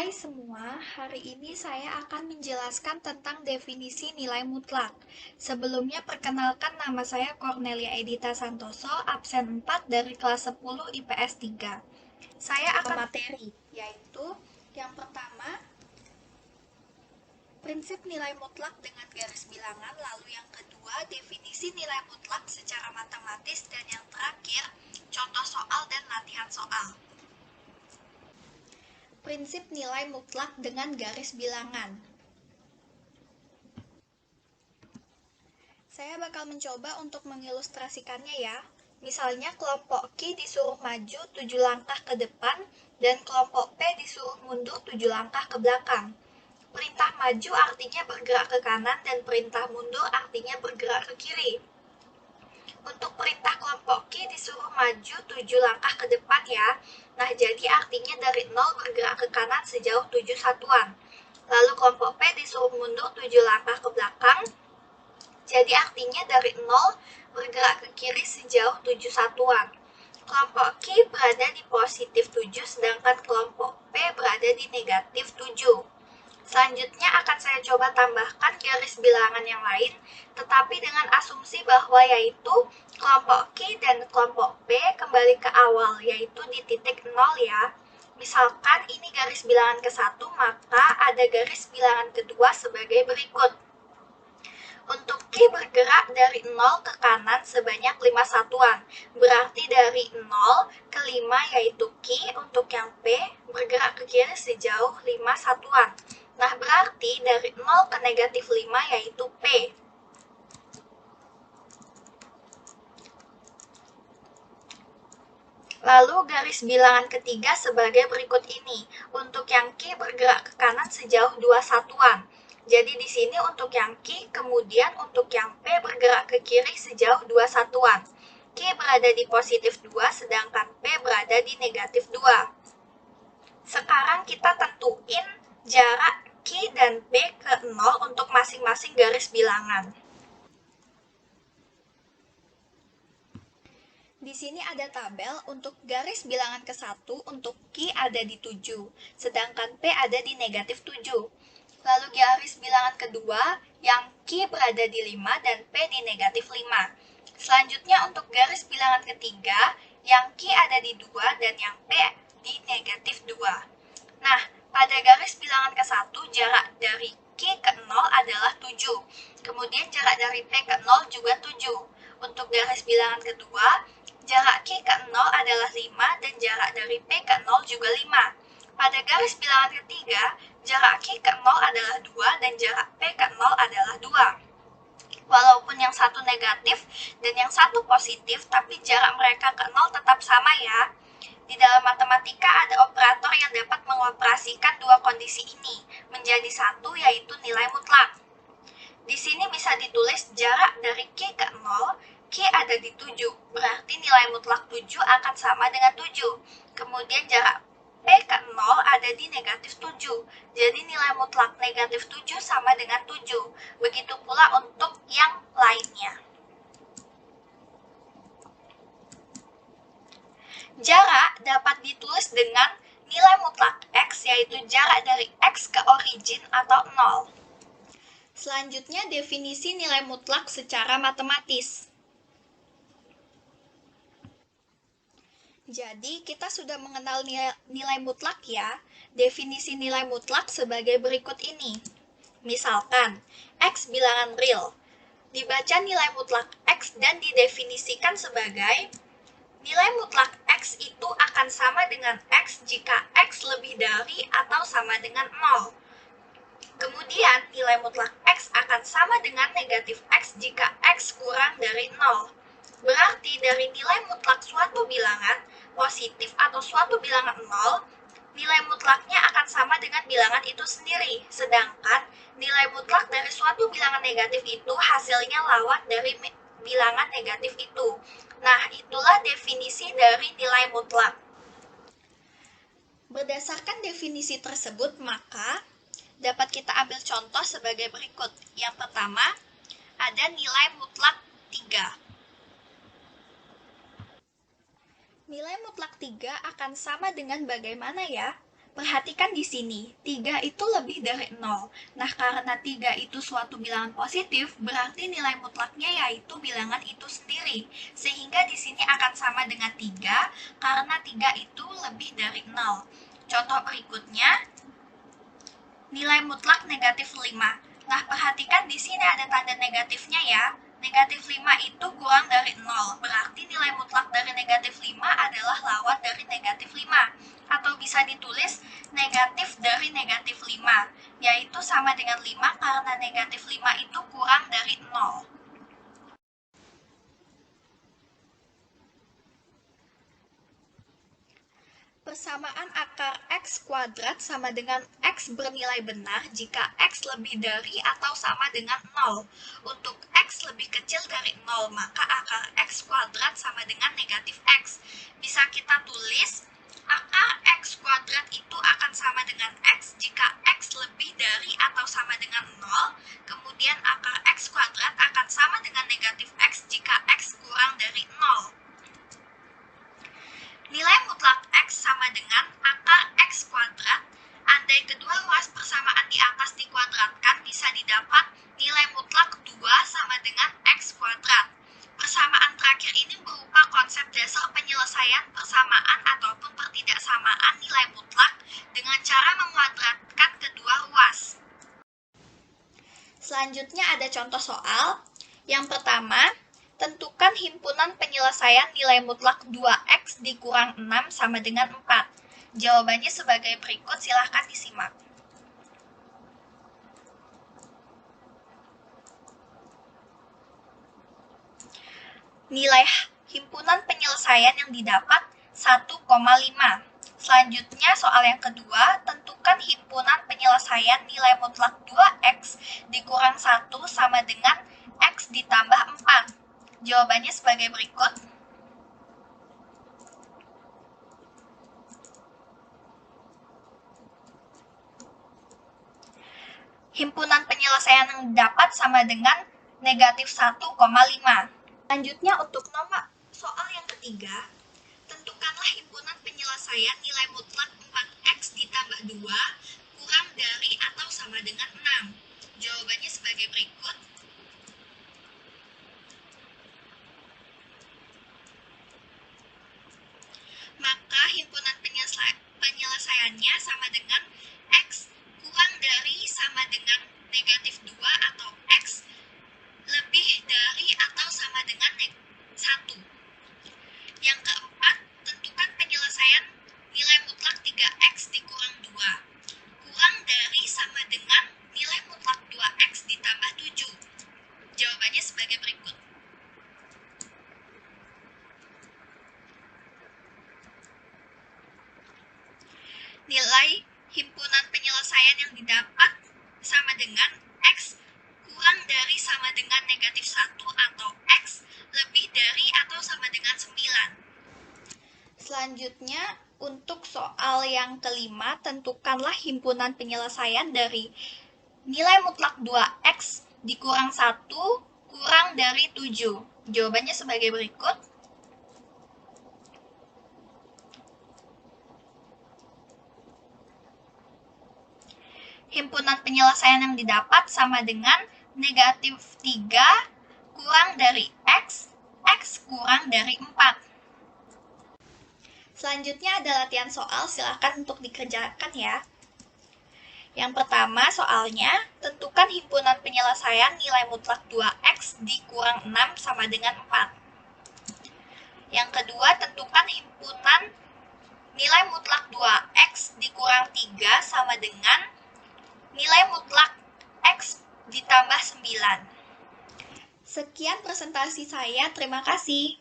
Hai semua, hari ini saya akan menjelaskan tentang definisi nilai mutlak. Sebelumnya perkenalkan, nama saya Cornelia Edita Santoso, absen 4 dari kelas 10 IPS 3. Saya akan materi, yaitu yang pertama, prinsip nilai mutlak dengan garis bilangan, lalu yang kedua, definisi nilai mutlak secara matematis, dan yang terakhir, contoh soal dan latihan soal. Prinsip nilai mutlak dengan garis bilangan. Saya bakal mencoba untuk mengilustrasikannya ya. Misalnya kelompok Q disuruh maju 7 langkah ke depan dan kelompok P disuruh mundur 7 langkah ke belakang. Perintah maju artinya bergerak ke kanan dan perintah mundur artinya bergerak ke kiri. Untuk perintah kelompok Q disuruh maju 7 langkah ke depan ya. Nah, jadi artinya dari 0 bergerak ke kanan sejauh 7 satuan. Lalu kelompok P disuruh mundur 7 langkah ke belakang. Jadi artinya dari 0 bergerak ke kiri sejauh 7 satuan. Kelompok Q berada di positif 7, sedangkan kelompok P berada di negatif 7. Selanjutnya akan saya coba tambahkan garis bilangan yang lain, tetapi dengan asumsi bahwa yaitu kelompok Q dan kelompok P kembali ke awal, yaitu di titik 0 ya. Misalkan ini garis bilangan ke-1, maka ada garis bilangan kedua sebagai berikut. Untuk Q bergerak dari 0 ke kanan sebanyak 5 satuan. Berarti dari 0 ke 5 yaitu Q, untuk yang P bergerak ke kiri sejauh 5 satuan. Nah, berarti dari 0 ke negatif 5 yaitu P. Lalu garis bilangan ketiga sebagai berikut ini. Untuk yang Q bergerak ke kanan sejauh 2 satuan. Jadi di sini untuk yang Q, kemudian untuk yang P bergerak ke kiri sejauh 2 satuan. Q berada di positif 2, sedangkan P berada di negatif 2. Sekarang kita tentuin jarak Q dan P ke 0 untuk masing-masing garis bilangan. Di sini ada tabel untuk garis bilangan ke-1 untuk Q ada di 7, sedangkan P ada di negatif 7. Lalu garis bilangan kedua yang Q berada di 5 dan P di negatif 5. Selanjutnya untuk garis bilangan ketiga yang Q ada di 2 dan yang P di negatif 2. Nah, pada garis bilangan ke-1 jarak dari Q ke 0 adalah 7. Kemudian jarak dari P ke 0 juga 7. Untuk garis bilangan kedua, jarak Q ke 0 adalah 5 dan jarak dari P ke 0 juga 5. Pada garis bilangan ketiga, jarak Q ke 0 adalah 2 dan jarak P ke 0 adalah 2. Walaupun yang satu negatif dan yang satu positif, tapi jarak mereka ke 0 tetap sama ya. Di dalam matematika ada operator yang dapat mengoperasikan dua kondisi ini menjadi satu, yaitu nilai mutlak. Di sini bisa ditulis jarak dari Q ke 0, Q ada di 7, berarti nilai mutlak 7 akan sama dengan 7. Kemudian jarak P ke 0 ada di negatif 7, jadi nilai mutlak negatif 7 sama dengan 7. Begitu pula untuk yang lainnya. Jarak dapat ditulis dengan nilai mutlak X, yaitu jarak dari X ke origin atau 0. Selanjutnya definisi nilai mutlak secara matematis. Jadi kita sudah mengenal nilai mutlak ya. Definisi nilai mutlak sebagai berikut ini. Misalkan, X bilangan real. Dibaca nilai mutlak X dan didefinisikan sebagai nilai mutlak X itu akan sama dengan X jika X lebih dari atau sama dengan 0. Kemudian, nilai mutlak X akan sama dengan negatif X jika X kurang dari 0. Berarti dari nilai mutlak suatu bilangan, positif atau suatu bilangan 0, nilai mutlaknya akan sama dengan bilangan itu sendiri. Sedangkan, nilai mutlak dari suatu bilangan negatif itu hasilnya lawan dari bilangan negatif itu. Nah, itulah definisi dari nilai mutlak. Berdasarkan definisi tersebut, maka dapat kita ambil contoh sebagai berikut. Yang pertama, ada nilai mutlak 3. Nilai mutlak 3 akan sama dengan bagaimana ya? Perhatikan di sini, 3 itu lebih dari 0. Nah, karena 3 itu suatu bilangan positif, berarti nilai mutlaknya yaitu bilangan itu sendiri. Sehingga di sini akan sama dengan 3, karena 3 itu lebih dari 0. Contoh berikutnya, nilai mutlak negatif 5. Nah, perhatikan di sini ada tanda negatifnya ya. Negatif 5 itu kurang dari 0, berarti nilai mutlak dari negatif 5 adalah lawan dari negatif 5. Atau bisa ditulis negatif dari negatif 5, yaitu sama dengan 5 karena negatif 5 itu kurang dari 0. Persamaan akar X kuadrat sama dengan X bernilai benar jika X lebih dari atau sama dengan 0. Untuk X lebih kecil dari 0, maka akar X kuadrat sama dengan negatif X. Bisa kita tulis, akar X kuadrat itu akan sama dengan X jika X lebih dari atau sama dengan 0. Kemudian akar X kuadrat akan sama dengan negatif X jika X kurang dari 0. Nilai mutlak X sama dengan akar X kuadrat. Andai kedua ruas persamaan di atas dikuadratkan, bisa didapat nilai mutlak 2 sama dengan X kuadrat. Persamaan terakhir ini berupa konsep dasar penyelesaian persamaan ataupun pertidaksamaan nilai mutlak dengan cara menguadratkan kedua ruas. Selanjutnya ada contoh soal. Yang pertama, tentukan himpunan penyelesaian nilai mutlak 2x dikurang 6 sama dengan 4. Jawabannya sebagai berikut, silahkan disimak. Nilai himpunan penyelesaian yang didapat 1,5. Selanjutnya soal yang kedua, tentukan himpunan penyelesaian nilai mutlak 2x dikurang 1 sama dengan x ditambah 4. Jawabannya sebagai berikut. Himpunan penyelesaian yang didapat sama dengan negatif 1,5. Selanjutnya untuk nomor soal yang ketiga, tentukanlah himpunan penyelesaian nilai mutlak 4x ditambah 2 kurang dari atau sama dengan 6. Jawabannya sebagai berikut. Maka himpunan penyelesaiannya sama dengan X kurang dari sama dengan negatif 2 atau X lebih dari atau sama dengan 1. Yang keempat, tentukan penyelesaian nilai mutlak 3x dikurang 2. Kurang dari sama dengan nilai mutlak 2x ditambah 7. Jawabannya sebagai berikut. Nilai himpunan penyelesaian yang didapat sama dengan X kurang dari sama dengan negatif 1 atau X lebih dari atau sama dengan 9. Selanjutnya, untuk soal yang kelima, tentukanlah himpunan penyelesaian dari nilai mutlak 2x dikurang 1 kurang dari 7. Jawabannya sebagai berikut. Himpunan penyelesaian yang didapat sama dengan negatif 3 kurang dari X kurang dari 4. Selanjutnya ada latihan soal, silakan untuk dikerjakan ya. Yang pertama soalnya, tentukan himpunan penyelesaian nilai mutlak 2x dikurang 6 sama dengan 4. Yang kedua, tentukan himpunan nilai mutlak 2x dikurang 3 sama dengan nilai mutlak X ditambah 9. Sekian presentasi saya, terima kasih.